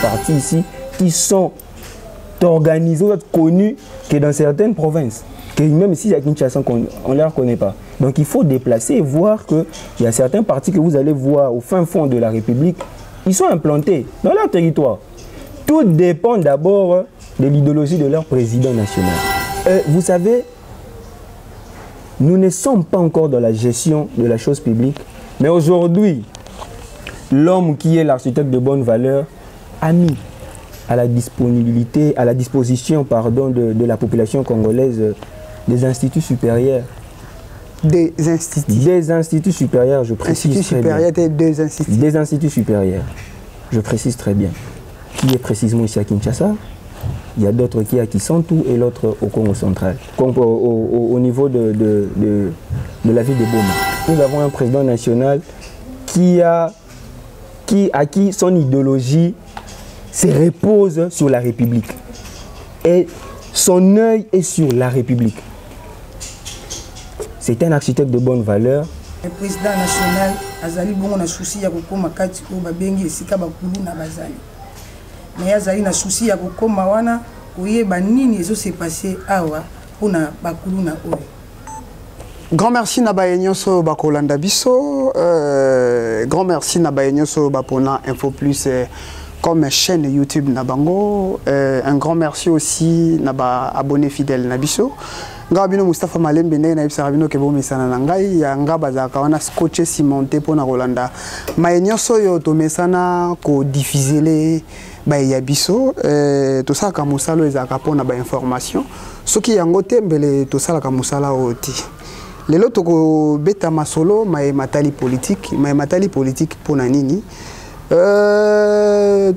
partis ici qui sont organisés, connus que dans certaines provinces. Que même ici à Kinshasa, on ne les reconnaît pas. Donc il faut déplacer et voir qu'il y a certains partis que vous allez voir au fin fond de la République, ils sont implantés dans leur territoire. Tout dépend d'abord de l'idéologie de leur président national. Vous savez, nous ne sommes pas encore dans la gestion de la chose publique, mais aujourd'hui, l'homme qui est l'architecte de bonne valeur a mis à la disponibilité, à la disposition pardon, de la population congolaise des instituts supérieurs. Des instituts. Des instituts supérieurs, je précise instituts très supérieurs, bien. Des instituts. Des instituts supérieurs, je précise très bien. Qui est précisément ici à Kinshasa. Il y a d'autres qui est à Kisantu et l'autre au Congo central, au niveau de la ville de Boma. Nous avons un président national à qui son idéologie se repose sur la République. Et son œil est sur la République. C'est un architecte de bonne valeur. Le président national azali bongo na souci ya kokoma kati ko babengi esika bakulu na bazali. Mais azali na souci ya kokoma wana oyeba nini ezo se passer awa pona bakulu na oyo. Grand merci na bayenyoso bakolanda biso. Grand merci na bayenyoso bapona Info Plus comme chaîne YouTube na bango. Un grand merci aussi na ba abonnés fidèles na biso. Ngabino Mustafa Malembe na ibisa bino ke bo mesana na ngai ya ngaba za kawana scotché cimenté pona Rolanda. Mayenyoso yo to mesana ko diffuser ba ya biso to saka musalo ezaka pona ba information. Soki yango tembele to sala ka musala oti. Lelo toko beta masolo matali politique pona nini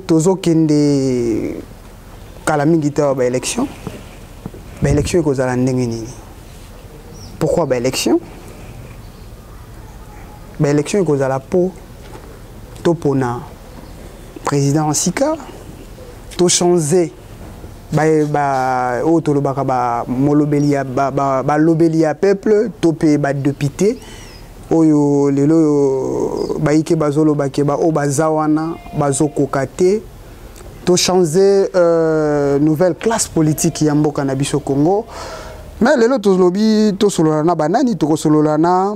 tozo kende kala mingi ta ba élection ekozala ndenge nini. Pourquoi ba élection ekozala po to pona président sika to changer ba tolobaka ba molobeli ya peuple topé ba député oyo lelo baike bazolo bakeba o bazawana bazokokate to changer nouvelle classe politique ya mboka na biso Congo. Mais lelo tolobi to sololana banani to sololana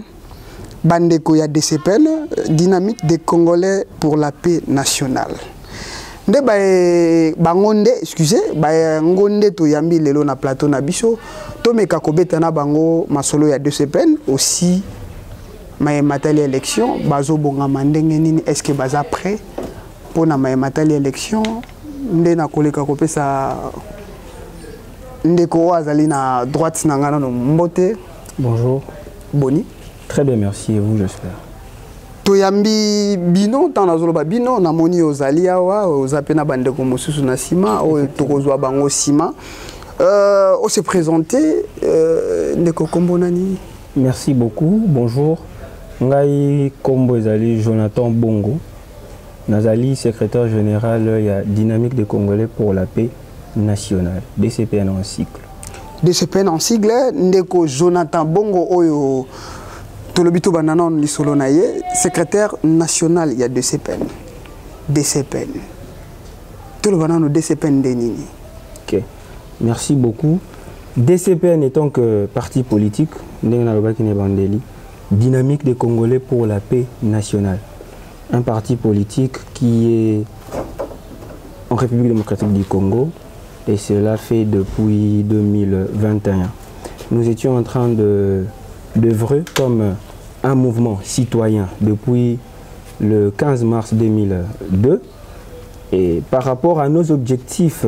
bandeko ya DCPN, dynamique des Congolais pour la paix nationale. Nde bangonde excusez bangonde to yambi lelo na plateau na biso to meka kobeta na bango masolo ya DCPN aussi matali élection bazo bonga mandenge nini est-ce que baza prêt pour na matali élection nde na koleka kopesa ndeko azali na droite na ngana no mbote. Bonjour. Boni. Très bien, merci et vous j'espère. Toyambi bino tana zoloba bino na moni ozali awa ozapena bandeko mosusu na sima o tokozwa bango sima on se présenter ndeko kombo nani. Merci beaucoup. Bonjour. Ngai kombo ezali Jonathan Bongo. Nazali secrétaire général ya Dynamique des Congolais pour la paix nationale, DCPN en cycle. DCPN en sigle ndeko Jonathan Bongo oyo Tolobito Bananon Lisolo Naye, secrétaire national, il y a DCPN. DCPN. Tolobananon DCPN Denini. Ok. Merci beaucoup. DCPN étant que parti politique, Dynamique des Congolais pour la paix nationale. Un parti politique qui est en République démocratique du Congo et cela fait depuis 2021. Nous étions en train d'œuvrer comme un mouvement citoyen depuis le 15 mars 2002 et par rapport à nos objectifs,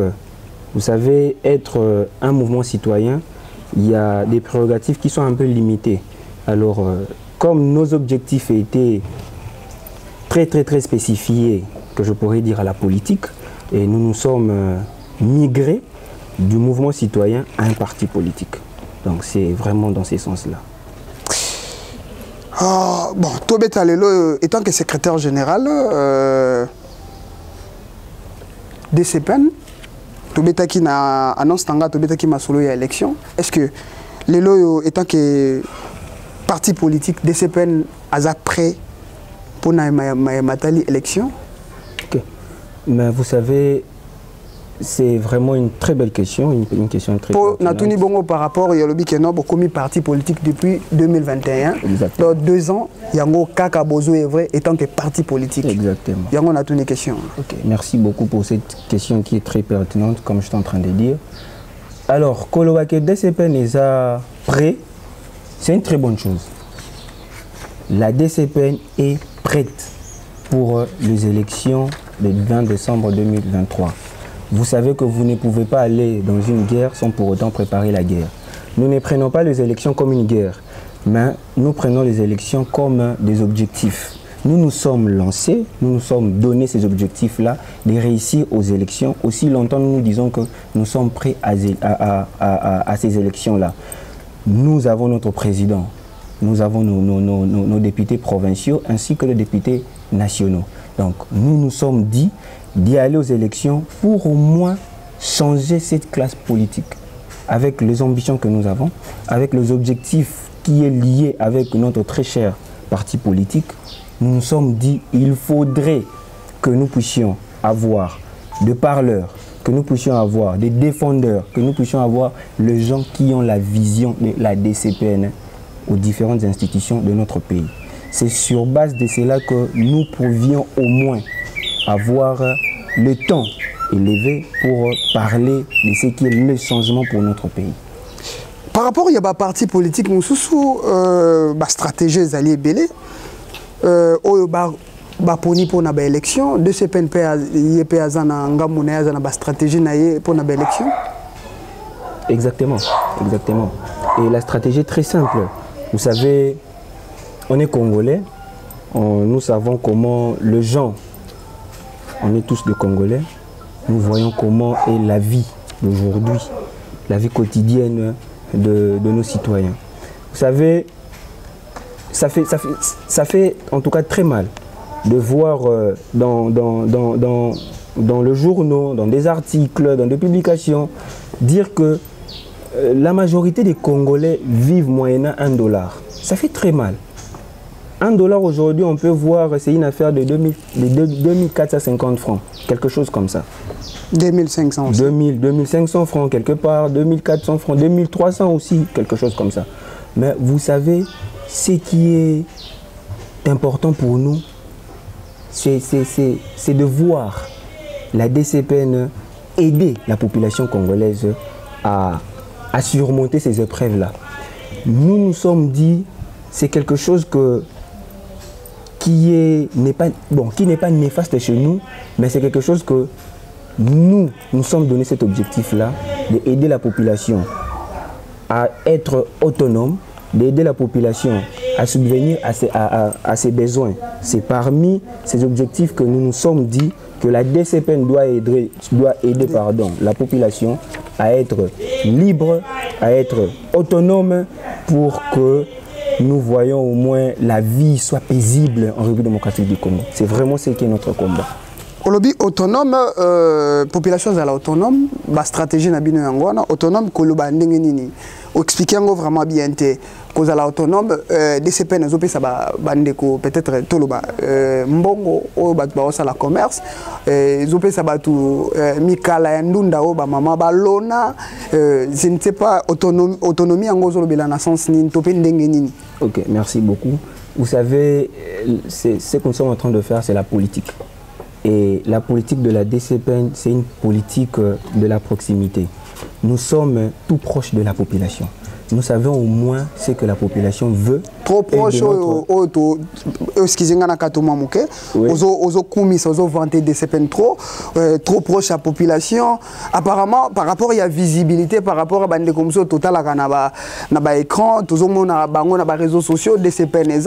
vous savez, être un mouvement citoyen, il y a des prérogatives qui sont un peu limitées. Alors, comme nos objectifs étaient très spécifiés, que je pourrais dire à la politique, et nous nous sommes migrés du mouvement citoyen à un parti politique. Donc c'est vraiment dans ces sens-là. Bon, Tobeta Lelo, étant que secrétaire général DCPN, Tobeta qui n'a annonce tanga Tobeta qui m'a solo à élection. Est-ce que Lelo, étant que parti politique DCPN a prêt pour na matali élection? Okay. Mais vous savez, c'est vraiment une très belle question, une question très pertinente. Bongo par rapport à Yolobi Keno, commis parti politique depuis 2021. Exactement. Dans 2 ans, Yango Kaka Bozo est vrai étant que parti politique. Exactement. Yango on a une question. Okay. Merci beaucoup pour cette question qui est très pertinente, comme je suis en train de dire. Alors, Kolowake DCPN est prêt, c'est une très bonne chose. La DCPN est prête pour les élections le 20 décembre 2023. Vous savez que vous ne pouvez pas aller dans une guerre sans pour autant préparer la guerre. Nous ne prenons pas les élections comme une guerre, mais nous prenons les élections comme des objectifs. Nous nous sommes lancés, nous nous sommes donné ces objectifs-là, de réussir aux élections. Aussi longtemps nous disons que nous sommes prêts à ces élections-là. Nous avons notre président, nous avons nos députés provinciaux ainsi que les députés nationaux. Donc nous nous sommes dit d'y aller aux élections pour au moins changer cette classe politique avec les ambitions que nous avons, avec les objectifs qui est lié avec notre très cher parti politique. Nous nous sommes dit qu'il faudrait que nous puissions avoir des parleurs, que nous puissions avoir des défendeurs, que nous puissions avoir les gens qui ont la vision de la DCPN aux différentes institutions de notre pays. C'est sur base de cela que nous pouvions au moins avoir le temps élevé pour parler de ce qui est le changement pour notre pays. Par rapport à un parti politique, nous avons une stratégie alliée belé. Poni pour une élection, de ces PNP une stratégie pour une élection. Exactement, exactement. Et la stratégie est très simple. Vous savez, on est Congolais, nous savons comment les gens, on est tous des Congolais, nous voyons comment est la vie d'aujourd'hui, la vie quotidienne de nos citoyens. Vous savez, ça fait en tout cas très mal de voir dans le journaux, dans des articles, dans des publications, dire que la majorité des Congolais vivent moyennant $1. Ça fait très mal. $1 aujourd'hui, on peut voir, c'est une affaire de 2450 francs, quelque chose comme ça. 2500 aussi. 2500 francs quelque part, 2400 francs, 2300 aussi, quelque chose comme ça. Mais vous savez, ce qui est important pour nous, c'est de voir la DCPN aider la population congolaise à surmonter ces épreuves-là. Nous nous sommes dit, c'est quelque chose qui n'est pas néfaste chez nous, mais c'est quelque chose que nous sommes donné cet objectif-là, d'aider la population à être autonome, d'aider la population à subvenir à ses besoins. C'est parmi ces objectifs que nous nous sommes dit que la DCPN doit aider la population à être libre, à être autonome pour que nous voyons au moins la vie soit paisible en République démocratique du Congo. C'est vraiment ce qui est notre combat. Olobi autonome, population zala autonome, la stratégie na bino yangwana autonome koloba ndenge nini. Expliquer vraiment bien te cause la autonome DCPN ezope sa bandeko peut-être toloba mbongo o ba la commerce ezope sa batu mikala ndunda o ba mama ba lona je ne sais pas autonomie yango zolobela na sens nini topé ndenge nini. OK, merci beaucoup. Vous savez, ce que nous sommes en train de faire, c'est la politique. Et la politique de la DCPN, c'est une politique de la proximité. Nous sommes tout proches de la population. Nous savons au moins ce que la population veut. Trop proche, excusez-moi, trop proche de la population. Apparemment, par rapport à la visibilité, par rapport à la commission totale, na écran, tout le monde a réseaux sociaux, DCPN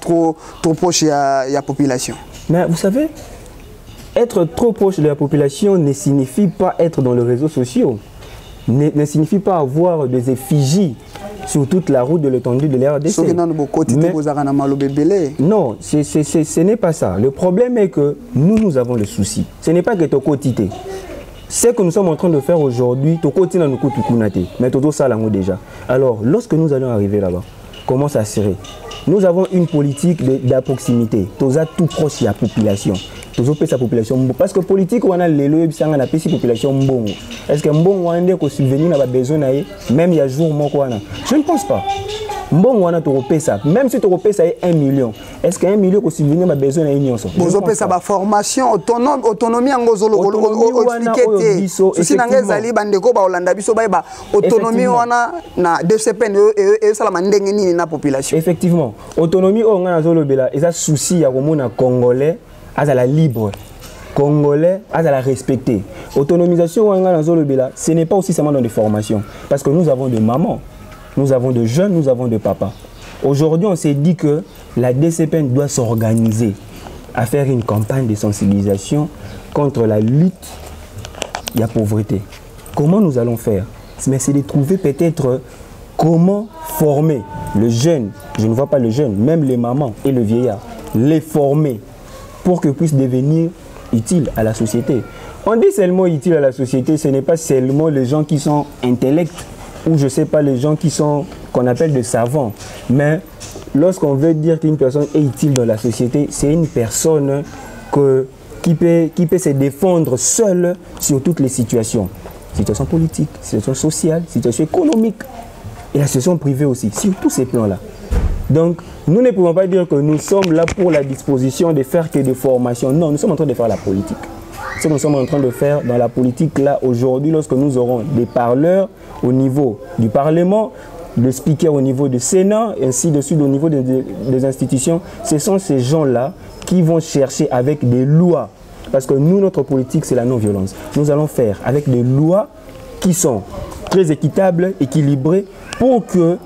trop proche de la population. Mais vous savez, être trop proche de la population ne signifie pas être dans les réseaux sociaux, ne signifie pas avoir des effigies sur toute la route de l'étendue de l'RDC. Non, ce n'est pas ça. Le problème est que nous avons le souci. Ce n'est pas que tu quotité. Ce que nous sommes en train de faire aujourd'hui, tu quotité nous mais tu ça déjà. Alors, lorsque nous allons arriver là-bas, comment ça serait? Nous avons une politique de proximité, tout proche de la population. toujours sa population. Parce que politique, on a les lois, on a la population bon. Est-ce que bon, on a subvenir à besoin même il y a jour, je ne pense pas. Bon, on a ça. Même si tu repères ça 1 million, est-ce qu'un million peut subvenir à besoin à une vous avez ça formation autonomie en expliquer ceci n'engage zali bandeko ba Hollanda biso ba autonomie wana na DCPN et ça la mandenge ni na population. Effectivement, autonomie on a zolobela et ça souci ya komona congolais à la libre. Congolais à la respecter. Autonomisation on a zolobela, ce n'est pas aussi seulement dans des formations parce que nous avons des mamans. Nous avons de jeunes, nous avons de papas. Aujourd'hui, on s'est dit que la DCPN doit s'organiser à faire une campagne de sensibilisation contre la lutte de la pauvreté. Comment nous allons faire? Mais c'est de trouver peut-être comment former le jeune, je ne vois pas le jeune, même les mamans et le vieillard, les former pour qu'ils puissent devenir utiles à la société. On dit seulement utile à la société, ce n'est pas seulement les gens qui sont intellects, ou je ne sais pas, les gens qui sont, qu'on appelle des savants. Mais lorsqu'on veut dire qu'une personne est utile dans la société, c'est une personne qui peut se défendre seule sur toutes les situations. Situation politique, situation sociale, situation économique et la situation privée aussi, sur tous ces plans-là. Donc, nous ne pouvons pas dire que nous sommes là pour la disposition de faire que des formations. Non, nous sommes en train de faire la politique. Ce que nous sommes en train de faire dans la politique là aujourd'hui, lorsque nous aurons des parleurs au niveau du Parlement, des speakers au niveau du Sénat, ainsi de suite au niveau des institutions, ce sont ces gens-là qui vont chercher avec des lois. Parce que nous, notre politique, c'est la non-violence. Nous allons faire avec des lois qui sont très équitables, équilibrées, pour que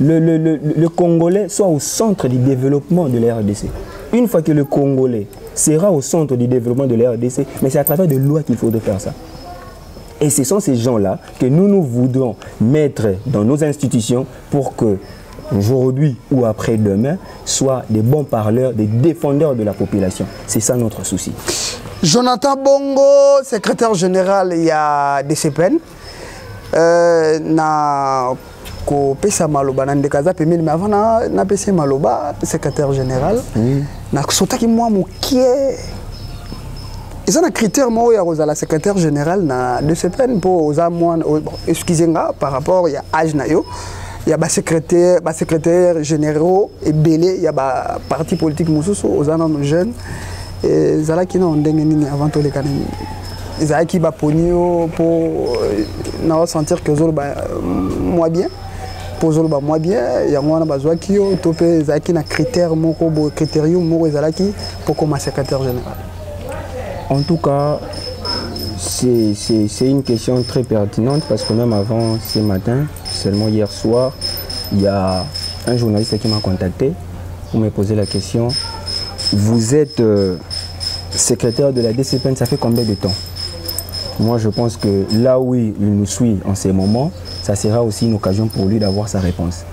le Congolais soit au centre du développement de la RDC. Une fois que le Congolais sera au centre du développement de la RDC, mais c'est à travers des lois qu'il faut faire ça. Et ce sont ces gens-là que nous voudrons mettre dans nos institutions pour que aujourd'hui ou après-demain soient des bons parleurs, des défendeurs de la population. C'est ça notre souci. Jonathan Bongo, secrétaire général, il y a DCPN. Ko pesa maloba na ndekaza pemini mais avant na pesa maloba secrétaire général na sotaki moi mokie ils ont un critère moi ya rozala secrétaire général na DCPN pour oza moi excusez-moi par rapport ya âge na yo ya ba secrétaire généraux et belé ya ba parti politique mususu oza na jeune et zala ki na ndenge nini avant to le kanani ezala ki ba ponio pour na sentir que zolo ba moi bien pour moi bien il y a moi besoin qui topé zaki na critère moko bo critérium moko ezalaki pour comme secrétaire général. En tout cas, c'est une question très pertinente parce que même avant ce matin, seulement hier soir, il y a un journaliste qui m'a contacté pour me poser la question. Vous êtes secrétaire de la DCPN, ça fait combien de temps? Moi, je pense que là où il nous suit en ces moments, ça sera aussi une occasion pour lui d'avoir sa réponse.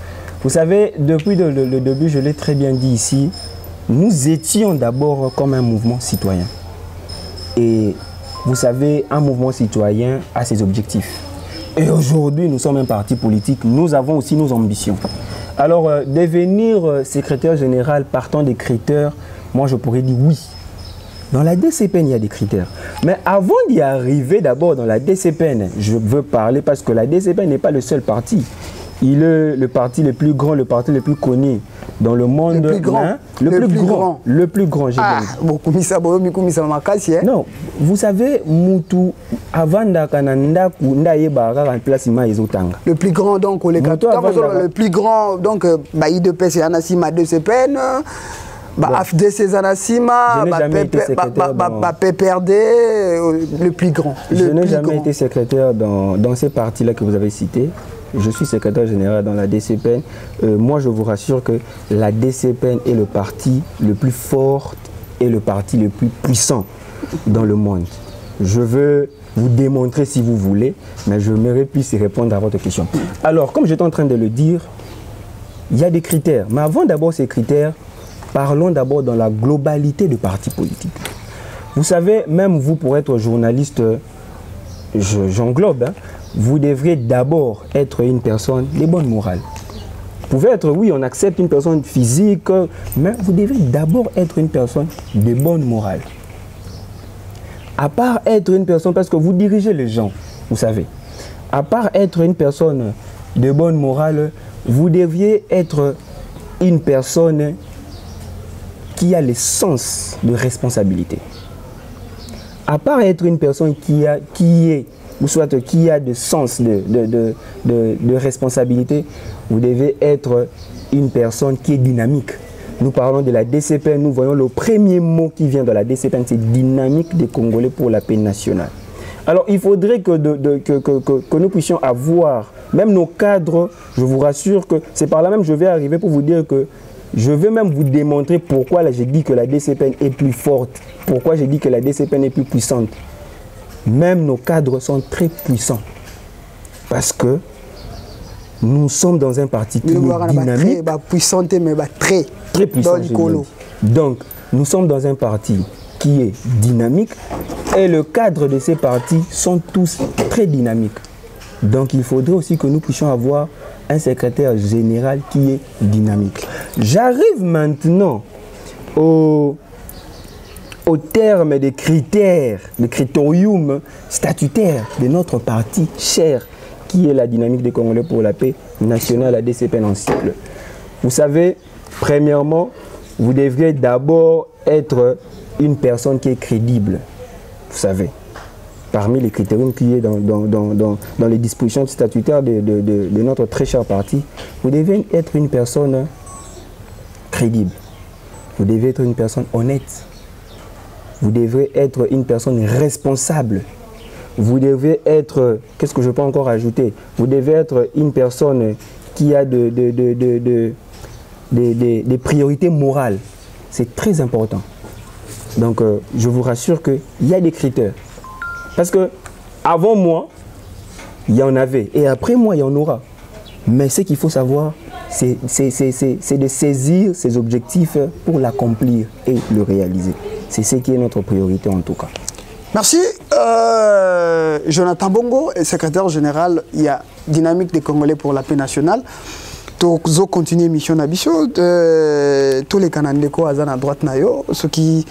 Vous savez, depuis le début, je l'ai très bien dit ici, nous étions d'abord comme un mouvement citoyen. Et vous savez, un mouvement citoyen a ses objectifs. Et aujourd'hui, nous sommes un parti politique, nous avons aussi nos ambitions. Alors, devenir secrétaire général partant des critères, moi je pourrais dire oui. Dans la DCPN, il y a des critères. Mais avant d'y arriver, d'abord dans la DCPN, je veux parler parce que la DCPN n'est pas le seul parti. Il est le parti le plus grand, le parti le plus connu dans le monde. Le plus grand. Hein? Le plus grand, j'ai dit. Non, vous savez, Moutou, avant le plus grand, donc, le plus grand, donc, IDP, c'est Anassima DCPN. AFDC Zanasima, PPRD, le plus grand. Je n'ai jamais été secrétaire dans ces partis-là que vous avez cités. Je suis secrétaire général dans la DCPN. Moi, je vous rassure que la DCPN est le parti le plus fort et le parti le plus puissant dans le monde. Je veux vous démontrer si vous voulez, mais je n'aimerais plus répondre à votre question. Alors, comme j'étais en train de le dire, il y a des critères. Mais avant d'abord ces critères, parlons d'abord dans la globalité du parti politique. Vous savez, même vous, pour être journaliste, j'englobe, hein, vous devriez d'abord être une personne de bonne morale. Vous pouvez être, oui, on accepte une personne physique, mais vous devez d'abord être une personne de bonne morale. à part être une personne, parce que vous dirigez les gens, vous savez, à part être une personne de bonne morale, vous deviez être une personne qui a le sens de responsabilité. À part être une personne qui a de sens de responsabilité, vous devez être une personne qui est dynamique. Nous parlons de la DCPN, nous voyons le premier mot qui vient de la DCPN, c'est dynamique des Congolais pour la paix nationale. Alors il faudrait que nous puissions avoir, même nos cadres, je vous rassure que c'est par là même je vais arriver pour vous dire que je vais même vous démontrer pourquoi j'ai dit que la DCPN est plus forte, pourquoi j'ai dit que la DCPN est plus puissante. Même nos cadres sont très puissants parce que nous sommes dans un parti qui est dynamique, puissante mais très puissant. Donc nous sommes dans un parti qui est dynamique et le cadre de ces partis sont tous très dynamiques. Donc il faudrait aussi que nous puissions avoir un secrétaire général qui est dynamique. J'arrive maintenant au terme des critères, le critérium statutaire de notre parti cher, qui est la dynamique des Congolais pour la paix nationale, la DCPN en cycle. Vous savez, premièrement, vous devriez d'abord être une personne qui est crédible. Vous savez, parmi les critériums qui est dans les dispositions statutaires de notre très cher parti, vous devez être une personne crédible. Vous devez être une personne honnête. Vous devez être une personne responsable. Vous devez être, qu'est-ce que je peux encore ajouter? Vous devez être une personne qui a des priorités morales. C'est très important. Donc, je vous rassure qu'il y a des critères. Parce que avant moi, il y en avait. Et après moi, il y en aura. Mais ce qu'il faut savoir, c'est de saisir ces objectifs pour l'accomplir et le réaliser. C'est ce qui est notre priorité en tout cas. Merci. Jonathan Bongo, secrétaire général, il y a Dynamique des Congolais pour la paix nationale. Nous continuons mission Nabiso. Tous les Canandeko à la droite, ceux qui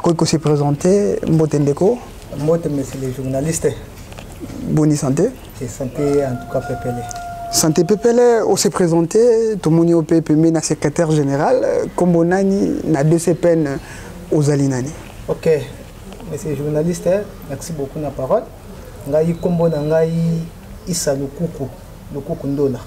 ont se présenter, Mbotendeko. Mbote, mais c'est les journalistes. Bonne santé. Et santé en tout cas Pépélé. Santé Pépélé, on s'est présenté, tout le monde est PPM, secrétaire général, comme on a DCPN aux Alinani. Ok, monsieur journaliste, merci beaucoup de la parole. Ngai kombo na ngai Issa Lukuku Ndola.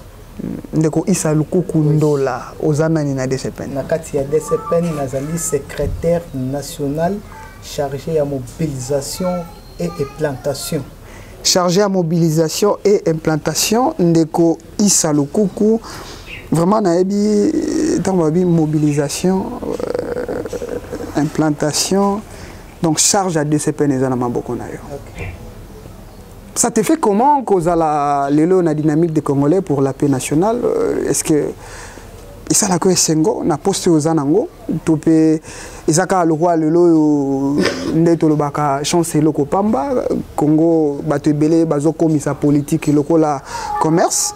Ndeko Issa Lukuku Ndola aux Anani na DCPN. Na kati ya DCPN nazali secrétaire national chargé à mobilisation et implantation. Chargé à mobilisation et implantation, Ndeko Issa Lukuku, vraiment mobilisation, implantation, donc charge à DCPN et Zanama Bokonayo. Ça te fait comment cause à la dynamique des Congolais pour la paix nationale? Est-ce que ça la quoi sengo na poste aux anango topé isaka le roi lelo ndeto lo baka chance loko pamba Congo batebele bazoko misa politique loko la commerce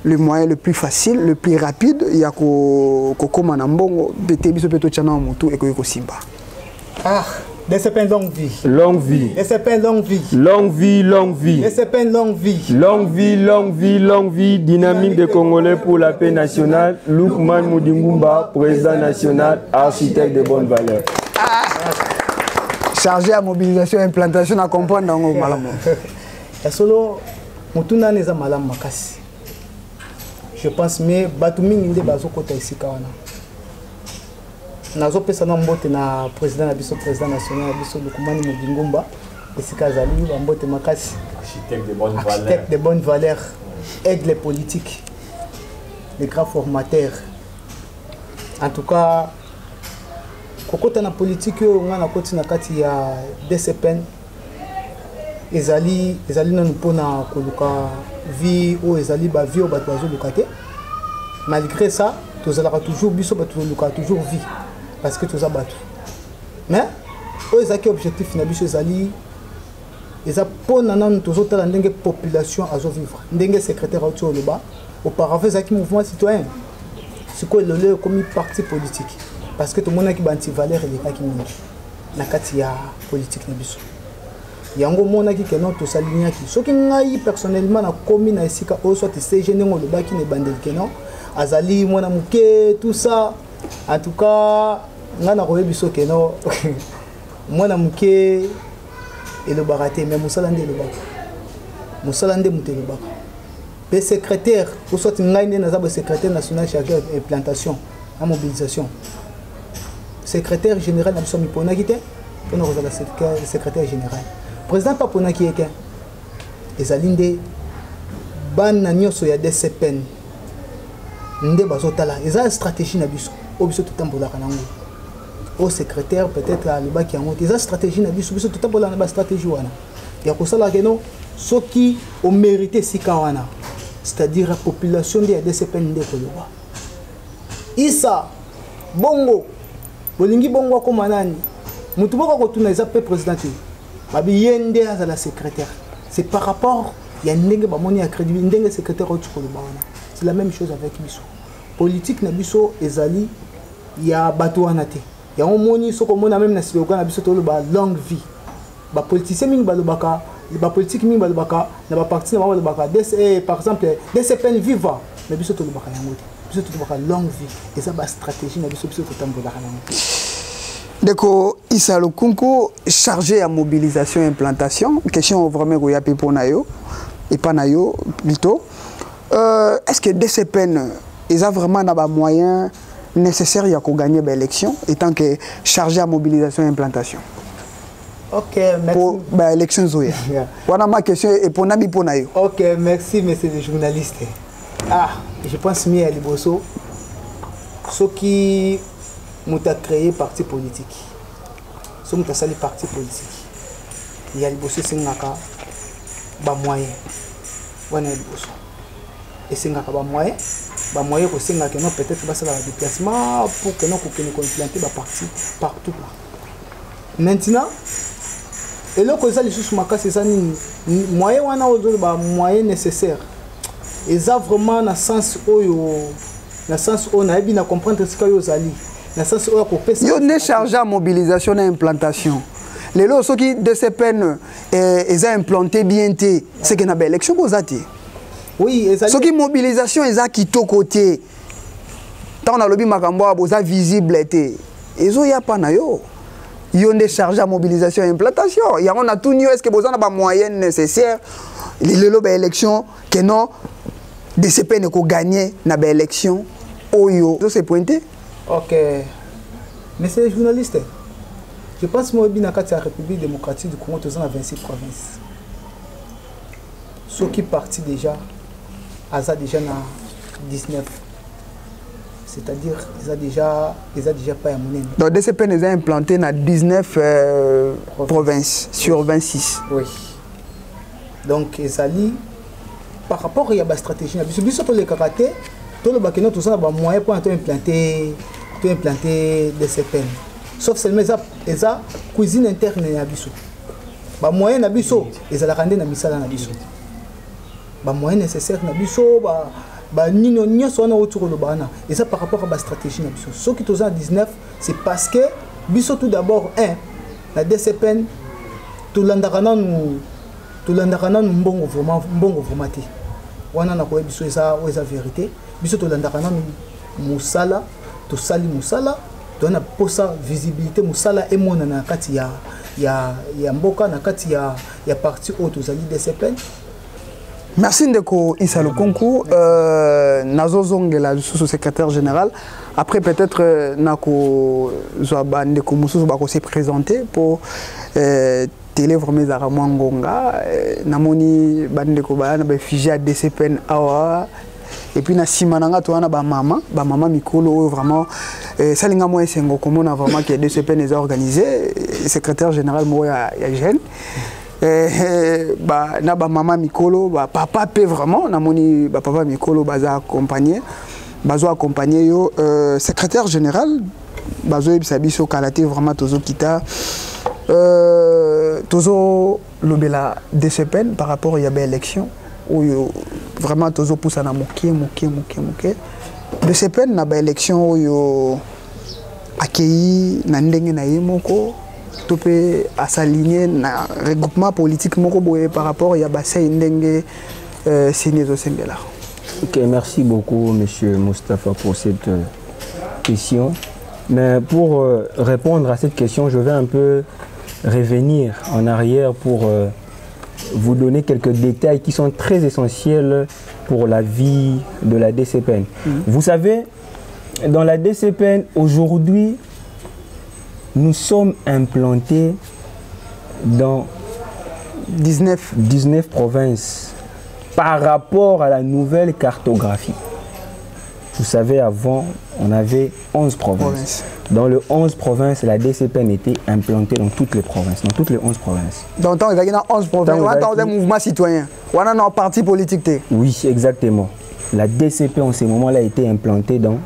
le moyen le plus facile le plus rapide ya ko koma na mbongo bete biso peto chana mutu eko simba. Ah, DCPN longue vie. Longue vie. DCPN longue vie. Longue vie, longue vie. DCPN longue vie. Longue vie, longue vie, longue vie. Dynamique des Congolais pour la paix nationale. Lukman Moudingumba, président national, architecte de bonnes valeurs. Chargé à mobilisation et implantation à comprendre dans le malam. Solo, Moutuna neza malam makasi. Je pense mais Batumi Ninde bazo kota ici kawana. Nazo pesa na mbote na président national biso Lukumani Mudingumba esika zali mbote makasi architecte de bonnes valeurs aide les politiques les grands formateurs en tout cas kokota na politique nga na koti na kati ya DCPN ezali nanu pona koluka vie ou ezali ba vie o bato bazo lukate malgré ça tous allons toujours biso bato luka toujours vie parce que tout ça battu. Mais aux objectifs na biso ezali eza pona nanu tozotala ndenge population azo vivre ndenge secrétaire auto loba auparavant ezaki mouvement citoyen siko lelo comme parti politique parce que tout le monde qui banti valeur et qui mingi na kati ya politique na biso yango monaki ke non to saliniaki soki ngai personnellement na komi na esika o soit CG ndenge olobaki ne bandeli ke non azali mwana muke tout ça en tout cas nga na koyebi so ke non mwana muke elobaka te mais mosala nde elobaka mosala nde moto elobaka pe secrétaire ou soit ngai nde naza secrétaire national chargé de implantation na mobilisation secrétaire général na biso miponaki te mpona kozala secrétaire général président paponaki ete ezali nde bana nyonso ya DCPN nde bazotala eza stratégie na biso oyo biso totambolaka nango au secrétaire peut-être alobaki yango te eza stratégie na biso biso totambolaka na bastratégie wana ya kosala keno soki omérite sika wana c'est-à-dire la population de ya DCPN nde koloba isa bongo bolingi bongo akoma nani mutu boko kotuna eza pe président te babi yende azala secrétaire c'est par rapport ya ndenge bamoni ya crédible ndenge secrétaire oyo tukoloba wana c'est la même chose avec biso politique na biso ezali ya bato wana te yango moni soko mona même na slogan na biso toloba longue vie ba politicien mingi balobaka ba politique mingi balobaka na ba parti na balobaka par exemple DCPN viva mais biso tolobaka yango te biso tolobaka longue vie eza ba stratégie na biso totambolaka nango. Deko Issa Lukunku chargé à mobilisation et implantation question vraiment ko yapi pona yo et pas na yo plutôt est-ce que DCPN ils ont vraiment des moyens nécessaires pour gagner l'élection étant que chargé à mobilisation et implantation. Ok, merci. Pour l'élection Zoya. Voilà ma question et pour Nabi Ponayo. Ok, merci monsieur le journaliste. Ah, je pense mieux à Liboso. Ce qui m'a créé parti politique. Ce qui m'a sali parti politique. Il y a Liboso Sengaka, ba moyen. Voilà Liboso. Et Sengaka ba moyen. Ba moyen ko Sengaka non peut-être va faire un déplacement pour que non qu'on implanter ba parti partout là. Maintenant, et là que ça les choses makasi ça ni moyen wana ozo ba moyen nécessaire. Et ça vraiment na sens on a bien comprendre ce que yo zali. Na sens oyo ko pesa. Yo ne chargé à mobilisation et implantation. Les lots ceux qui de ces peines ils ont implanté bien té, c'est que na belle élection ko zati. Oui, et ça ceux qui mobilisation ils a quitté côté. Tant na lobby makambo boza visible té. Ezo ya pa na yo. Ils ont déchargé à mobilisation et implantation. Il y a on a tout new est-ce que besoin n'a pas moyen nécessaire les lots élection que non DCP ne ko gagner na ba élection oyo. Ça c'est pointé. OK. Monsieur le journaliste, je pense que moi dans la République démocratique du Congo tous en 26 provinces. Ceux qui partent déjà déjà na 19. C'est-à-dire ils ont déjà pas à monnaie. Donc DCP nous a implanté dans 19 provinces sur 26. Oui. Donc ezali par rapport à la stratégie, biso to le karaté, to le bakeno tout ça ba moyen pour implanter DCP. Sauf seulement eza cuisine interne ya biso. Ba moyen na biso ezala rendre na misala na biso. Ba moyen nécessaire na biso ba nino nyonso na autour de bana et ça par rapport à la stratégie na biso. Ce qui tous en 19 c'est parce que biso tout d'abord la DCP tout l'andarana nous mbongo vraiment te wana na ko biso eza vérité biso to landakana musala to sali musala to na posa visibilité musala emona na kati ya mboka na kati ya parti auto zali DCPN. Merci Ndeko Issa Lukunku nazozongela sous secrétaire général après peut-être nako zwa Ndeko Mususu bako se présenter pour télé vraiment za Ngonga namoni bandeko ba na ba fiji à DCPN awa et puis na simananga to na ba mama mikolo vraiment salinga mo esengo komona vraiment que DCPN est organisé secrétaire général mo ya jeune ba na ba mama mikolo ba papa pe vraiment namoni ba papa mikolo baza accompagner yo secrétaire général bazo ebisa biso kalaté vraiment tozo kita tozo lobela DCPN par rapport à la élection où vraiment tozo poussa na moké DCPN na ba élection où accueilli na ndenge na yemoko topé à s'aligner na regroupement politique moko boye par rapport ya basay ndenge Sénézo Sengela. Ok, merci beaucoup monsieur Moustapha pour cette question. Mais pour répondre à cette question, je vais un peu revenir en arrière pour vous donner quelques détails qui sont très essentiels pour la vie de la DCPN. Vous savez, dans la DCPN, aujourd'hui, nous sommes implantés dans 19 provinces par rapport à la nouvelle cartographie. Vous savez, avant, on avait 11 provinces. Dans les 11 provinces, la DCPN était implantée dans toutes les provinces, dans toutes les 11 provinces. Donc, on a 11 provinces, on a un mouvement citoyen, on a un parti politique. Oui, exactement. La DCP en ce moment-là a été implantée dans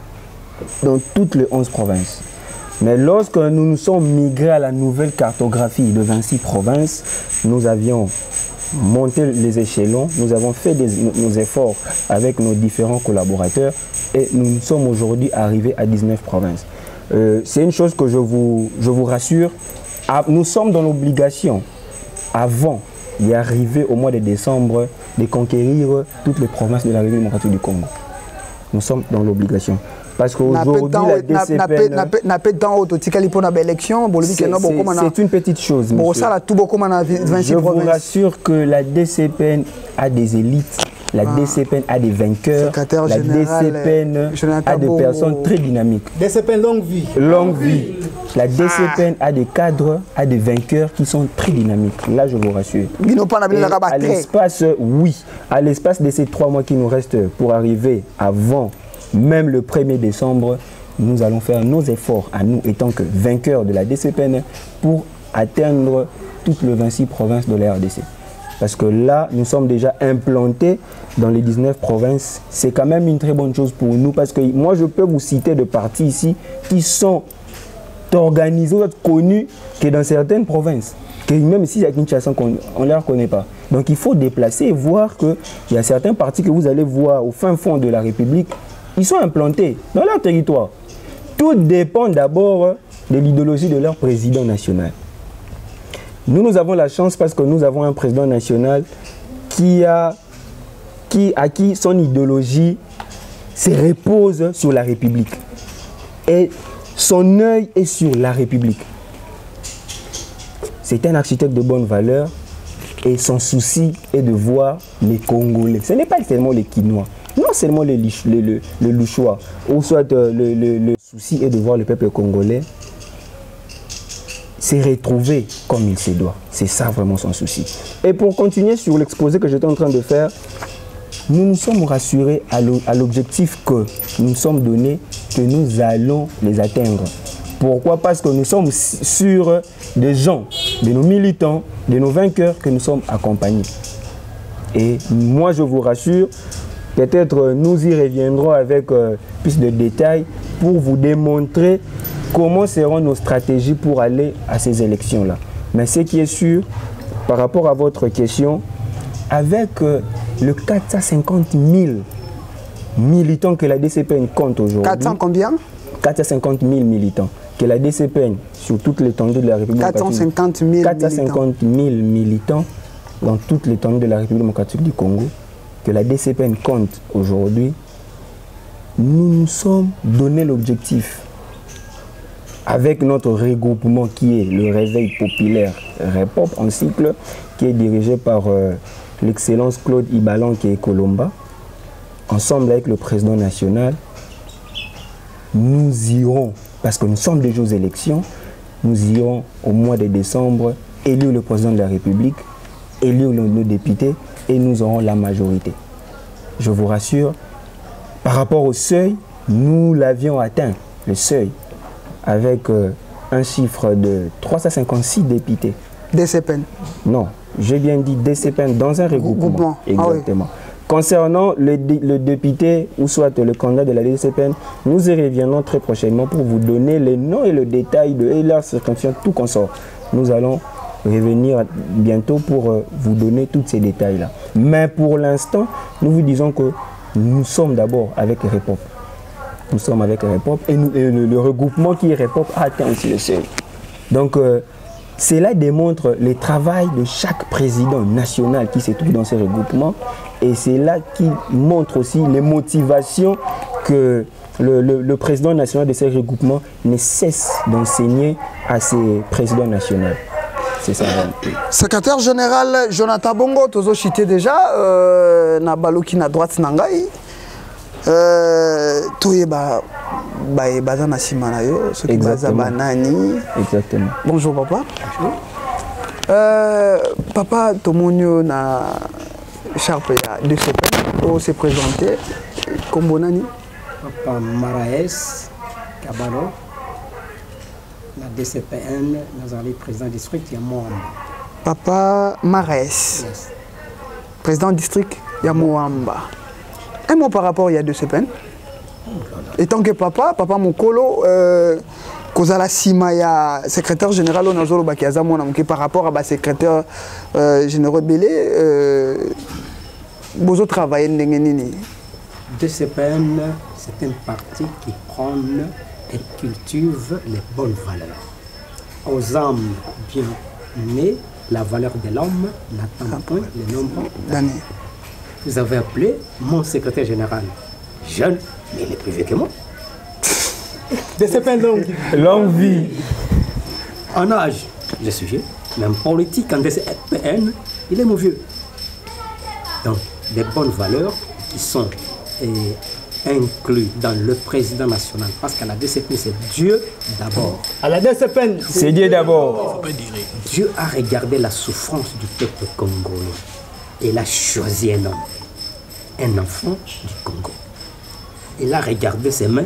toutes les 11 provinces. Mais lorsque nous nous sommes migrés à la nouvelle cartographie de 26 provinces, nous avions monté les échelons, nous avons fait nos efforts avec nos différents collaborateurs et nous sommes aujourd'hui arrivés à 19 provinces. C'est une chose que je vous rassure, nous sommes dans l'obligation, avant d'y arriver au mois de décembre, de conquérir toutes les provinces de la République démocratique du Congo. Nous sommes dans l'obligation. Parce qu'aujourd'hui, la DCPN... C'est une petite chose. Je vous rassure que la DCPN a des élites, la DCPN a des vainqueurs, la DCPN a des personnes très dynamiques. DCPN longue vie. Longue vie. La DCPN a des cadres, a des vainqueurs qui sont très dynamiques. Là, je vous rassure. À l'espace, oui, à l'espace de ces 3 mois qui nous restent pour arriver avant même le 1er décembre, nous allons faire nos efforts à nous, étant que vainqueurs de la DCPN, pour atteindre toutes les 26 provinces de la RDC. Parce que là, nous sommes déjà implantés dans les 19 provinces. C'est quand même une très bonne chose pour nous, parce que moi, je peux vous citer des partis ici qui sont organisés, connus que dans certaines provinces. Que même ici, à Kinshasa, on ne les reconnaît pas. Donc, il faut déplacer et voir qu'il y a certains partis que vous allez voir au fin fond de la République. Ils sont implantés dans leur territoire. Tout dépend d'abord de l'idéologie de leur président national. Nous avons la chance parce que nous avons un président national à qui son idéologie se repose sur la République. Et son œil est sur la République. C'est un architecte de bonne valeur et son souci est de voir les Congolais. Ce n'est pas seulement les Quinois. Non seulement le Louchois, ou soit le souci est de voir le peuple congolais se retrouver comme il se doit. C'est ça vraiment son souci. Et pour continuer sur l'exposé que j'étais en train de faire, nous nous sommes rassurés à l'objectif que nous nous sommes donné, que nous allons les atteindre. Pourquoi? Parce que nous sommes sûrs des gens, de nos militants, de nos vainqueurs, que nous sommes accompagnés. Et moi, je vous rassure, peut-être nous y reviendrons avec plus de détails pour vous démontrer comment seront nos stratégies pour aller à ces élections-là. Mais ce qui est sûr, par rapport à votre question, avec le 450 000 militants que la DCPN compte aujourd'hui... 400 combien? 450 000 militants que la DCPN, sur toute l'étendue de la République 450 000 militants dans toute l'étendue de la République démocratique du Congo, que la DCPN compte aujourd'hui, nous nous sommes donné l'objectif, avec notre regroupement qui est le Réveil populaire REPOP en cycle, qui est dirigé par l'excellence Claude Ibalan qui est Colomba, ensemble avec le président national, nous irons, parce que nous sommes déjà aux élections, nous irons au mois de décembre élire le président de la République, élire nos députés, et nous aurons la majorité. Je vous rassure, par rapport au seuil, nous l'avions atteint, le seuil, avec un chiffre de 356 députés. DCPN? Non, j'ai bien dit DCPN dans un regroupement. Exactement. Ah oui. Concernant le député ou soit le candidat de la DCPN, nous y reviendrons très prochainement pour vous donner les noms et le détail et leur circonscription, tout consort. Nous allons revenir bientôt pour vous donner tous ces détails-là. Mais pour l'instant, nous vous disons que nous sommes d'abord avec REPOP. Nous sommes avec REPOP et le regroupement qui est REPOP a atteint aussi le seuil. Donc, Cela démontre le travail de chaque président national qui se trouve dans ces regroupements et c'est là qui montre aussi les motivations que le président national de ces regroupements ne cesse d'enseigner à ses présidents nationaux. C'est ça. Secrétaire général Jonathan Bongo, tozo chité déjà, na baloki na droite nangai. Toyeba baza na sima na yo, ce qui baza banani. Exactement. Bonjour papa. Bonjour. Papa Tomonio na charpe ya de CPN pour se présenter comme bonani. Papa Maraes Kabalo, la DCPN, nous avons le président du district Yamouamba. Papa Maraes, yes. Président du district Yamouamba. Un mot par rapport à DCPN. Étant que papa Mokolo, Kozala Simaya, secrétaire général au Nazolo Bakiaza, par rapport à secrétaire général Belé, vous travaillez n'engeni. DCPN, c'est un parti qui prône et cultive les bonnes valeurs. Aux âmes bien nées, la valeur de l'homme n'attend point le nombre d'années. Vous avez appelé mon secrétaire général jeune, mais il est plus vieux que moi. DCPN longue vie. En âge, je suis vieux, mais en politique, en DCPN, il est mon vieux. Donc, des bonnes valeurs qui sont inclus dans le président national. Parce qu'à la DCPN, c'est Dieu d'abord. À la DCPN, c'est Dieu d'abord. Dieu a regardé la souffrance du peuple congolais. Et il a choisi un homme, un enfant du Congo. Il a regardé ses mains,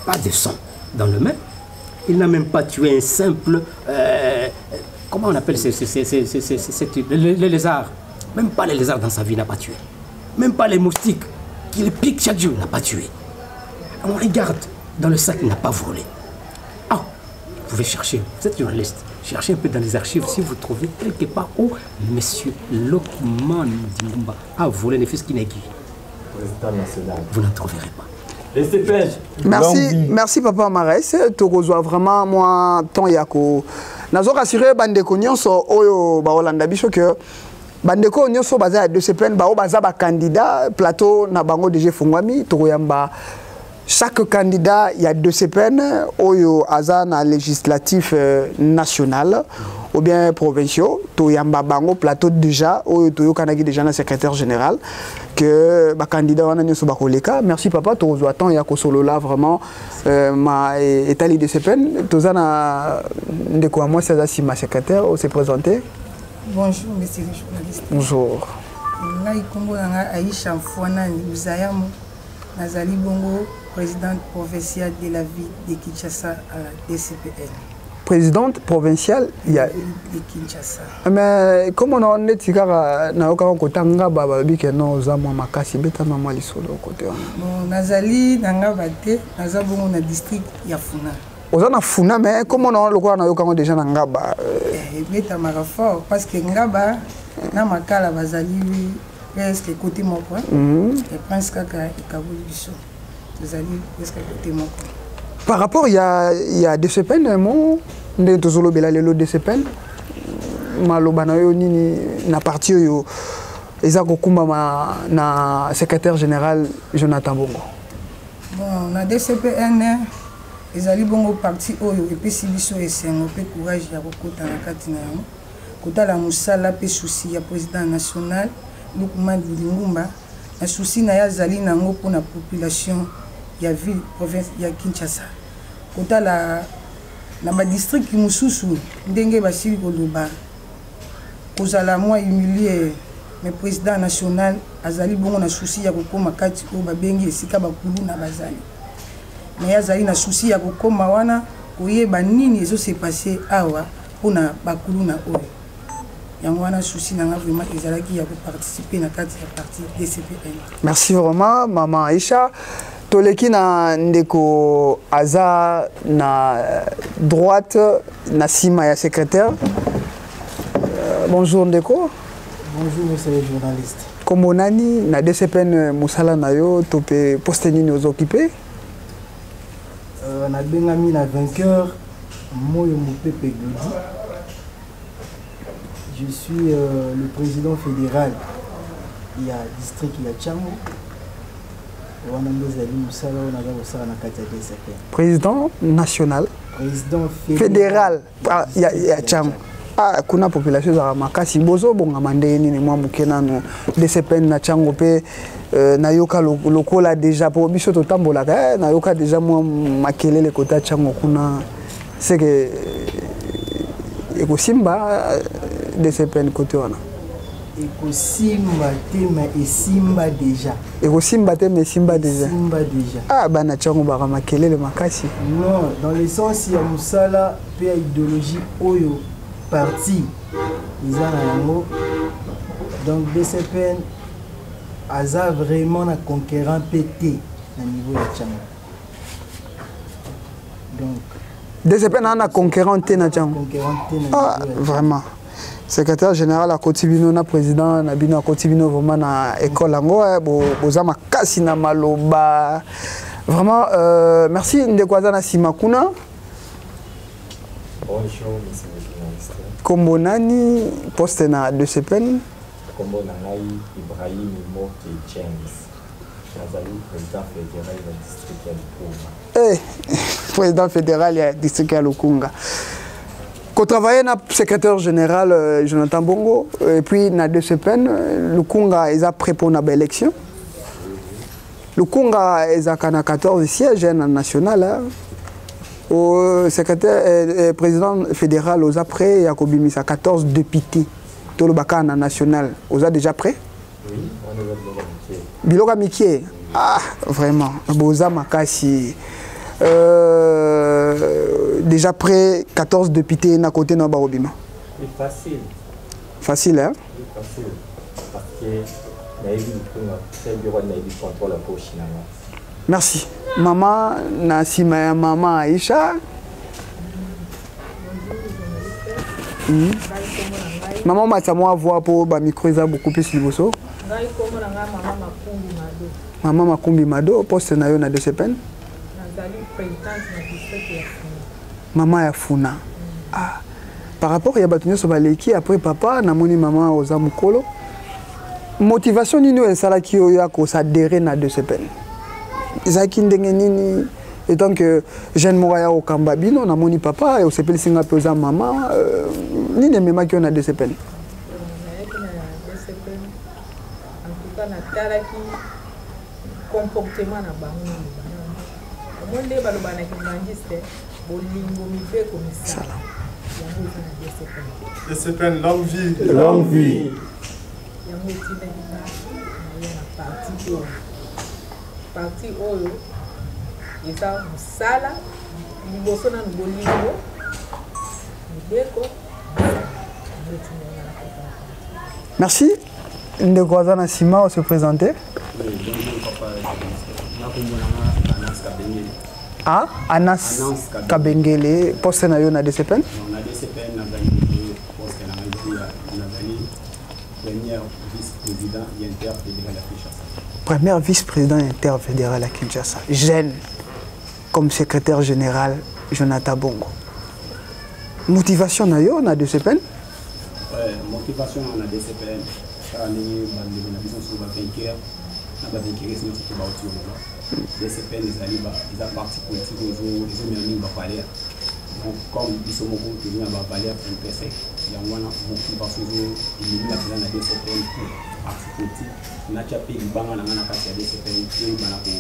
pas de sang dans le main. Il n'a même pas tué un simple... comment on appelle les lézards. Même pas les lézards dans sa vie, il n'a pas tué. Même pas les moustiques qui le piquent chaque jour, il n'a pas tué. On regarde dans le sac, il n'a pas volé. Ah, vous pouvez chercher, vous êtes journaliste, cherchez un peu dans les archives si vous trouvez quelque part où M. Lokman Dimumba a volé les fils Kinegi. Vous n'en trouverez pas. Merci papa Maraes. Tu reçois vraiment moi ton yako. Nazo rassuré bandeko nyonso oyo ba Holanda biso que bandeko nyonso baza de CPN ba baza ba candidat plateau na bango DG Fungwami to yamba. Chaque candidat il y a deux CPN oyo aza na législatif national ou bien provinciaux to yamba bango plateau déjà oyo to yo kanaki déjà na secrétaire général que ba candidat wana nyoso ba koleka. Merci papa to zo attend ya ko solo là vraiment ma étali de CPN to zana ndeko moi c'est si ma secrétaire au se présenter. Bonjour monsieur le journaliste. Bonjour. Ngai Kongo nga Aïcha Mfwana Uzayamo Nazali Bongo, présidente provinciale de la ville de Kinshasa à la DCPN. Présidente provinciale il y a de Kinshasa. Mais comment on est tigara na okaka kotanga baba bike no zamwa makasi beta mama lisolo côté on. Bon Nazali nanga bate nazabongo na district ya Funa. Ozana Funa mais comment on le quoi na okaka déjà na ngaba beta mara fort parce que ngaba na makala bazali presque côté moko et pense kaka ikabuli biso. Nazali presque côté moko. Par rapport il y a des CPN mo ndé tozolo bela lelo des CPN maloba na yo nini na parti yo eza kokumba na secrétaire général Jonathan Bongo. Bon na DCPN ezali bongo parti oyo epesi biso esengo pe courage ya kokota na kati na yango kotala musala pe souci ya président national Lokman Dilingumba na souci na ya zali nango mpona population ya ville province ya Kinshasa kotala na ba district mususu ndenge basili koloba kozala moi humilié mais président national azali bongo na souci ya kokoma kati o babengi esika bakulu na bazali mais azali na souci ya kokoma wana koyeba nini ezo se passer awa pona bakulu na oyo yango wana souci nanga vraiment ezalaki ya participer na kati ya parti DCPN. Merci vraiment maman Aïcha. Toleki na ndeko aza na droite na sima ya secrétaire. Bonjour ndeko. Bonjour monsieur le journaliste. Comme nani na DCPN musala na yo topé poste nini aux occupé? Na bengami na vainqueur moyo mopepe Glodi Je suis le président fédéral. Il y a district, il y a Tchango. Président national. Président fédéral. Il y a Tchango. Ah, kuna population za makasi bozo bonga mandeni ni mwa mukenano DCPN na Tchango pe nayoka lokola déjà po biso to tambola nayoka déjà mwa makelele kota Tchango kuna c'est que ekosimba DCPN côté wana ekosimba te mais esimba déjà ekosimba te mais simba déjà simba déjà ah bana Tchango ba makelele makasi non dans le sens ya musala pe idéologie oyo parti ils ont donc DCPN a vraiment un conquérant PT à niveau de Tchango. Donc DCPN a un conquérant T na Tchango. Ah vraiment. Secrétaire général à Kotibino na président na bino Kotibino vraiment na école ngo boza makasi na maloba. Vraiment merci ndekwaza na Simakuna. Bonjour monsieur le journaliste. Kombo nani poste na DCPN? Kombo nangai Ibrahim Moki James. Nazali président fédéral du district ya Lukunga. Président fédéral du district ya Lukunga. Qu'on travaillait na secrétaire général Jonathan Bongo et puis na DCPN Lukunga ils a prêt pour une belle élection. Lukunga ils a 14 sièges national. Hein. Au secrétaire président fédéral aux après Yakobimi a 14 députés tout le Bakana national aux a déjà prêt oui on est Biloga Mikie ah vraiment Boza Makasi déjà prêt 14 députés na côté na Barobima oui facile hein oui, facile parce que naïvi Lukunga c'est bureau naïvi contrôle la poche na merci maman Nasima ya maman Aïcha maman Matamo voix pour ba micro ça beaucoup plus liboso maman Makumbi Mado poste na yo na DCPN maman ya Funa ah par rapport ya batunyo so baleki après papa na moni maman oza mukolo motivation nini esala ki yo ya ko s'adhérer na DCPN Isaki ndenge nini étant que jeune moya au Kambabino na moni papa et au sepel singa pesa maman nini mema ki on a DCPN en tout cas na talaki comportement na bango monde baloba na kimangiste bolingo mibe komisa yango na DCPN longue vie yango tina na parti oyo eza musala liboso na bolingo mibeko. Merci Ndekwaza Sima se présenter. Ah, Anas Kabengele, poste na yo na DCPN? Na DCPN na poste na première vice-président interfédéral à Kinshasa. Première vice-président interfédéral à Kinshasa. Jeune comme secrétaire général Jonathan Bongo. Motivation na yo na DCPN? Motivation na DCPN. Car ni na vision sur la vainqueur. Na vainqueur c'est notre bauti là. DCPN ils a parti politique aujourd'hui, ils ont mis ba valeur. Donc comme ils sont beaucoup qui na ba valeur MPC, il y a une motivation il na na DCPN pour parti politique. Na chape ibanga na na kati ya DCPN qui bana ko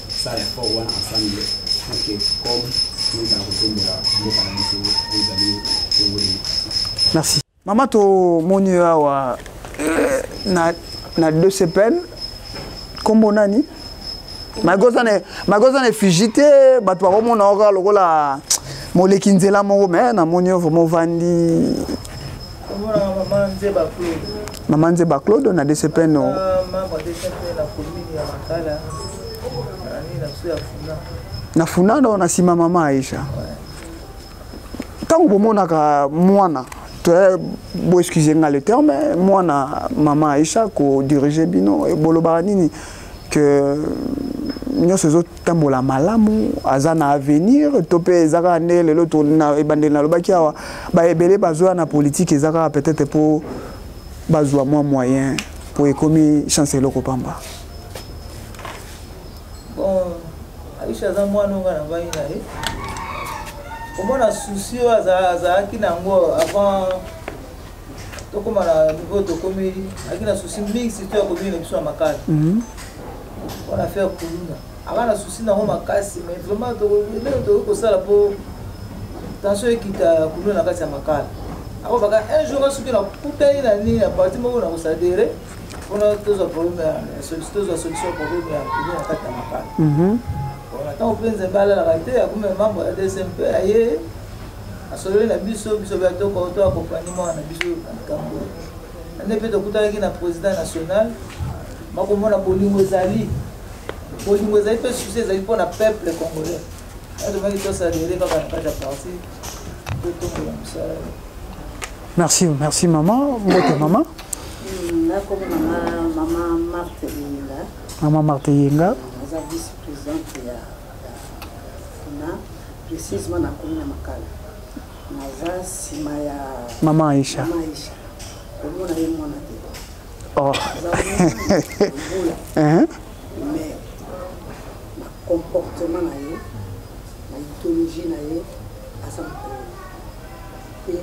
ça ya pour wana ensemble. OK comme nous dans le merci. Maman to moni awa na DCPN kombo nani? Magoza ne fugité bato ba komona oka lokola moleki nzela moko mais na moni vraiment vandi Maman Nzeba Claude na DCPN no na Funa na sima mama Aïcha tant que monaka mwana bo excusez le terme mwana mama Aïcha ko diriger bino et boloba nini que nyonso ezotambola malamu aza na avenir to mpe eza kaka nde lelo ebandeli nalobaki awa baebele bazwa na politike eza kaka peut-être mpo bazwa mwa moyen mpo ekomi chance eloko pamba. Bon, Aisha aza mwana onga na vai na ye komona susi oyo azalaki nango avant tokóma na niveau tokomeli azalaki na susi mingi surtout ya komeli na biso ya makala mpona faire kuluna aka na susi nango makasi mais vraiment lelo tokoki kosala mpo tension ekita kuluna na kati ya makala ako baka un jour soki nakutani na nini na parti moko na kosadere mpona tozwa problème tozwa solution problème ya kuluna na kati ya makala ntango mpe nzembe alalaka te akume membre ya DSMP aye asololi na biso bya to akompagnie mwana na biso na likambo ande mpe tokutanaki na président national makomona bolingo ezali mpe susi ezali mpona peuple congolais tomaki tosadere kaka na kati ya parti to tokola mosala. Merci maman. Mbote maman. Maman Marthe Yenga. Vice-présidente ya précisément na commune Makala. Naza sima ya Maman Aisha. Komona ye mwana te. Oh. Mais na comportement na ye, na idéologie na ye, asa mokolo. Pe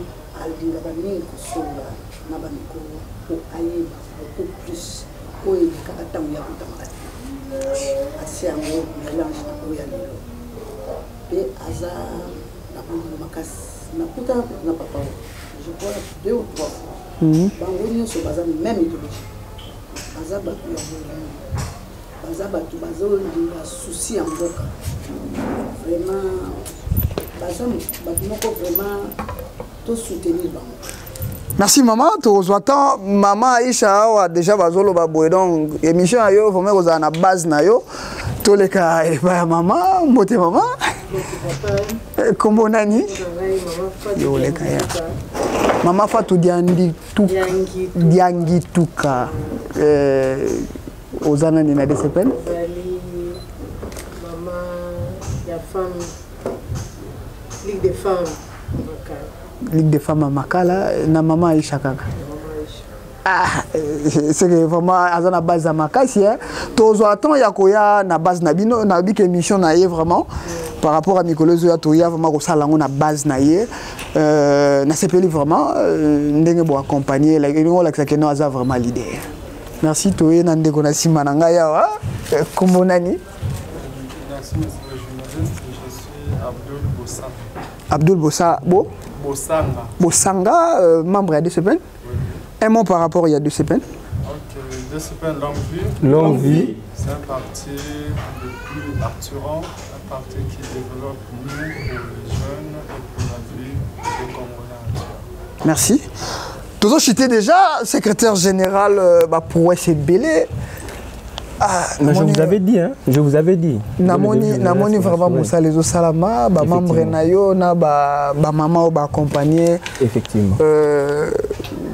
alingaka mingi kosola na bamikolo po ayeba beaucoup plus oyo elekaka ntango ya kotamaka te. Asi yango mélange na oyo ya lelo mpe aza na bolingo makasi nakutana na papa je crois 2 ou 3 fois bango nyonso baza même idéologie baza bato ya bolingo baza bato bazolinga susi ya mboka vraiment baza bato moko vraiment tosoutenir bango. Merci maman, tu reçois tant maman Aisha awa déjà bazolo baboy donc émission ayo vraiment kozala na base na yo toleka eba maman mbote maman kombo nani yo leka ya maman Fatou Diangituka ozana ni na DCPN maman ya femme Ligue des femmes Ligue des femmes à Makala, na maman Aisha kaka. Ah, c'est que vraiment à la base de Makasi, hein. Tous attend ya koya na base na bino na bik émission na yé vraiment par rapport à Nicolas Zoya toya vraiment ko sala na base na yé na sepeli vraiment ndenge bo accompagner la union la que no aza vraiment leader. Merci toye na ndeko na sima na nga yawa kombo nani? Merci monsieur le journaliste, je suis Abdul Bossa. Abdul Bossa Bo Bossanga, membre de DCPN. Oui. Un mot par rapport à DCPN. Ok, DCPN Longue Vie. C'est un parti le plus attirant, un parti qui développe mieux pour les jeunes et pour la vie des Congolais. Merci. Toujours j'étais déjà secrétaire général pour SBL. Ah, mais je vous avais dit, hein. Je vous avais dit. Namoni vraiment Moussa les Salama, ba membre nayo na ba maman ba accompagner. Effectivement.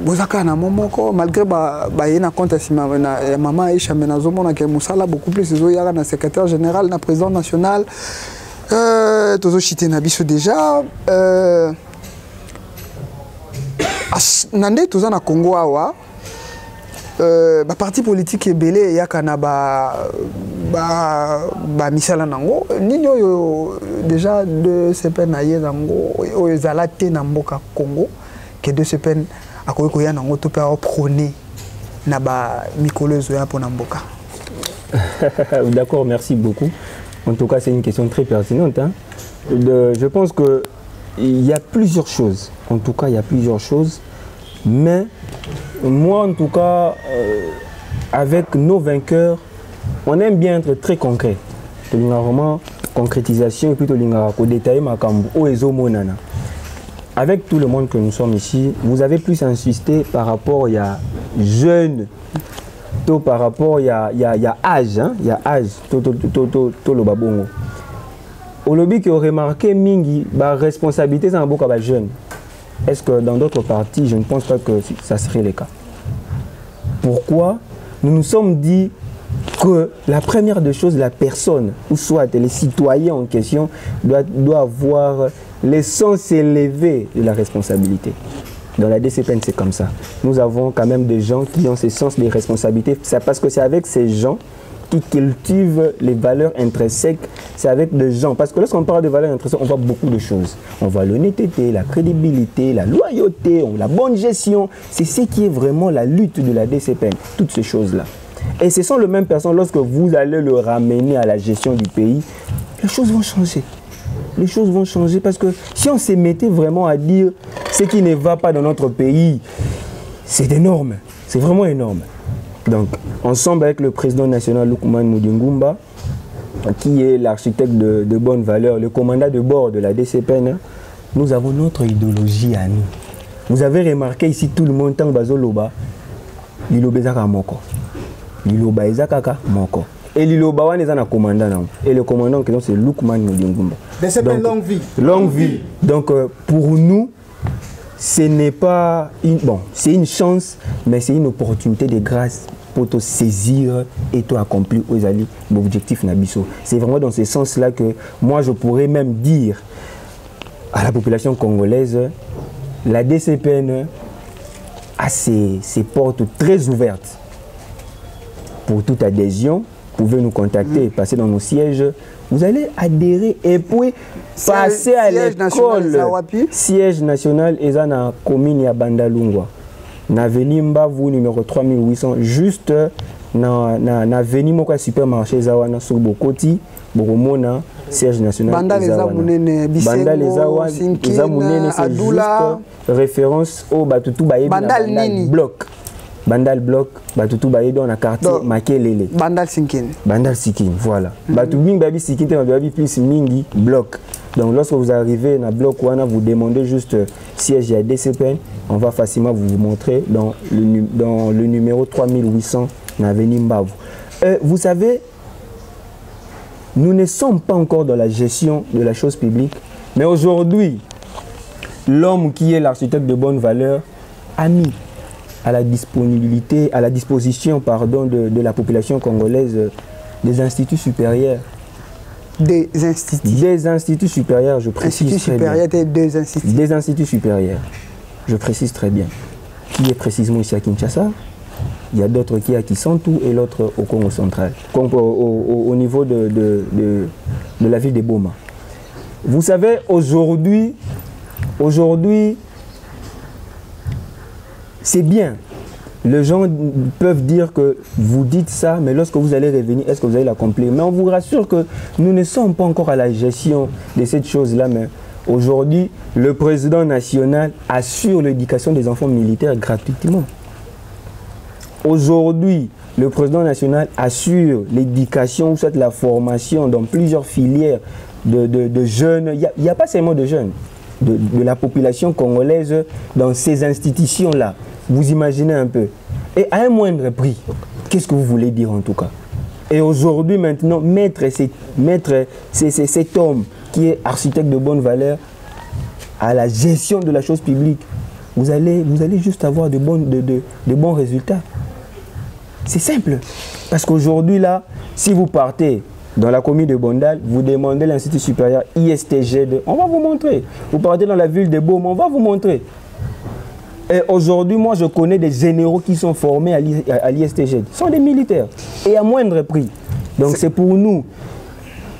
Bozaka na momoko malgré ba yena compte si maman Aisha menazo mona ke Moussa là beaucoup plus zo yara na secrétaire général na président national. Tozo chité na biso déjà nande toza na Congo awa. Ba parti politique ebele yakana ba misala nango nini oyo déjà de CPN na ye nango oyo zalate na mboka Congo que de CPN akoki koya nango to pe prôner na ba mikolo zoya pour na mboka. D'accord, merci beaucoup. En tout cas, c'est une question très pertinente, hein. Je pense que il y a plusieurs choses. En tout cas, il y a plusieurs choses, mais moi, en tout cas, avec nos vainqueurs, on aime bien être très concret. Vraiment concrétisation et puis détailler ma cambo. Avec tout le monde que nous sommes ici, vous avez plus insisté par rapport il y a jeunes, par rapport il y a âge, hein, il y a âge, le babongo. Au lobby qui a remarqué mingi, la responsabilité c'est un beau cabal jeune. Est-ce que dans d'autres partis, je ne pense pas que ça serait le cas. Pourquoi? Nous nous sommes dit, que la première des choses, la personne, ou soit les citoyens en question, doit avoir le sens élevé de la responsabilité. Dans la DCPN, c'est comme ça. Nous avons quand même des gens qui ont ce sens des responsabilités. C'est parce que c'est avec ces gens qui cultivent les valeurs intrinsèques. C'est avec des gens. Parce que lorsqu'on parle de valeurs intrinsèques, on voit beaucoup de choses. On voit l'honnêteté, la crédibilité, la loyauté, la bonne gestion. C'est ce qui est vraiment la lutte de la DCPN. Toutes ces choses-là. Et ce sont les mêmes personnes, lorsque vous allez le ramener à la gestion du pays, les choses vont changer. Les choses vont changer parce que si on se mettait vraiment à dire ce qui ne va pas dans notre pays, c'est énorme, c'est vraiment énorme. Donc, ensemble avec le président national Lukman Mudingumba, qui est l'architecte de bonne valeur, le commandant de bord de la DCPN, nous avons notre idéologie à nous. Vous avez remarqué ici tout le monde, tant bazoloba, l'ilobezaka moko, l'iloba ezakaka moko. Et l'Iloba wan est un commandant. Et le commandant c'est Lukman Mudingumba. C'est une longue vie. Longue vie. Donc pour nous, ce n'est pas une... Bon, c'est une chance, mais c'est une opportunité de grâce pour te saisir et te accomplir aux alliés l'objectif Nabiso. C'est vraiment dans ce sens-là que moi je pourrais même dire à la population congolaise, la DCPN a ses portes très ouvertes pour toute adhésion. Vous pouvez nous contacter, passer dans nos sièges. Vous allez adhérer et puis passer à l'école. Siège national est dans la commune de Bandalungwa. Na avenue Mbavu numéro 3800, juste na avenue Moka supermarché Zawana sur Bokoti, Boromona, siège national. Bandal Ezamunene, Bisengo, Sinkine, Adoula. Référence au Batutu Baye Bandal Nini. Bloc. Bandal Bloc, Batutu Baye dans le quartier Makelele. Bandal Sinkine. Bandal Sinkine, voilà. Batutu Baby Sinkine, Baby plus Mingi, Bloc. Donc lorsque vous arrivez dans le bloc, vous demandez juste siège à DCPN, on va facilement vous montrer dans le numéro 3800 dans l'avenue Mbavu. Vous savez, nous ne sommes pas encore dans la gestion de la chose publique, mais aujourd'hui, l'homme qui est l'architecte de bonne valeur a mis à la disponibilité, à la disposition de la population congolaise des instituts supérieurs. Des instituts. Des instituts supérieurs, je précise instituts très supérieurs, bien. Des instituts. Des instituts supérieurs, je précise très bien. Qui est précisément ici à Kinshasa. Il y a d'autres qui à Kisantu et l'autre au Congo central, au niveau de la ville de Boma. Vous savez, aujourd'hui, c'est bien. Les gens peuvent dire que vous dites ça, mais lorsque vous allez revenir, est-ce que vous allez l'accomplir? Mais on vous rassure que nous ne sommes pas encore à la gestion de cette chose-là. Mais aujourd'hui, le président national assure l'éducation des enfants militaires gratuitement. Aujourd'hui, le président national assure l'éducation ou soit la formation dans plusieurs filières de jeunes. Il n'y a pas seulement de jeunes, de la population congolaise dans ces institutions-là. Vous imaginez un peu. Et à un moindre prix, qu'est-ce que vous voulez dire en tout cas? Et aujourd'hui, maintenant, mettre cet homme qui est architecte de bonne valeur à la gestion de la chose publique, vous allez juste avoir de bons résultats. C'est simple. Parce qu'aujourd'hui, là, si vous partez dans la commune de Bondal, vous demandez l'Institut supérieur ISTG2, on va vous montrer. Vous partez dans la ville de Beaume, on va vous montrer. Et aujourd'hui, moi, je connais des généraux qui sont formés à l'ISTG. Ce sont des militaires. Et à moindre prix. Donc, c'est pour nous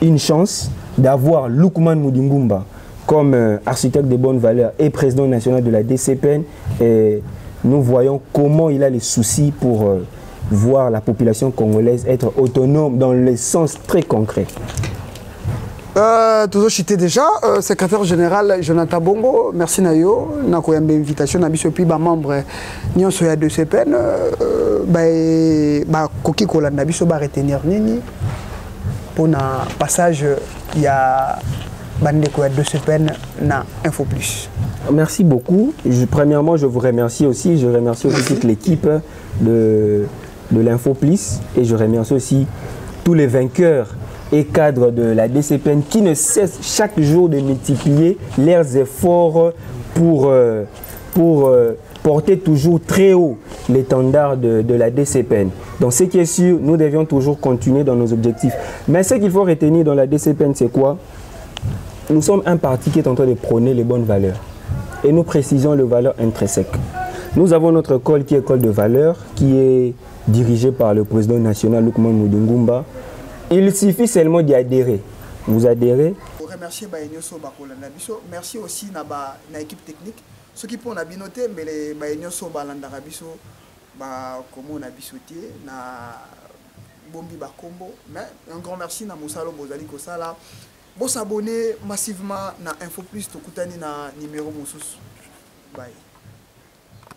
une chance d'avoir Lukman Mudingumba comme architecte de bonne valeur et président national de la DCPN. Et nous voyons comment il a les soucis pour voir la population congolaise être autonome dans le sens très concret. Toujours cité déjà, secrétaire général Jonathan Bongo, merci Nayo, Nako yambe invitation na biso pi ba membre nyonso ya DCPN ba koki kolanda biso ba retenir nini pour na passage ya bandeko ya DCPN na Info Plus. Merci beaucoup. Premièrement, je vous remercie aussi. Je remercie aussi toute l'équipe de l'Info Plus et je remercie aussi tous les vainqueurs et cadres de la DCPN qui ne cessent chaque jour de multiplier leurs efforts pour porter toujours très haut l'étendard de la DCPN. Donc ce qui est sûr, nous devions toujours continuer dans nos objectifs. Mais ce qu'il faut retenir dans la DCPN, c'est quoi? Nous sommes un parti qui est en train de prôner les bonnes valeurs. Et nous précisons les valeurs intrinsèques. Nous avons notre école qui est école de valeurs, qui est dirigée par le président national Lukman Mudungumba. Il suffit seulement d'y adhérer. Vous adhérez? Merci aussi à l'équipe technique. Ceux qui font la binoté, mais les baignoso balandara biso, comme on a bisoté, na bombi bakombo. Mais un grand merci à Moussalo Bozali Kosala. Vous s'abonnez massivement à Info Plus, to kutani na numéro Moussous. Bye.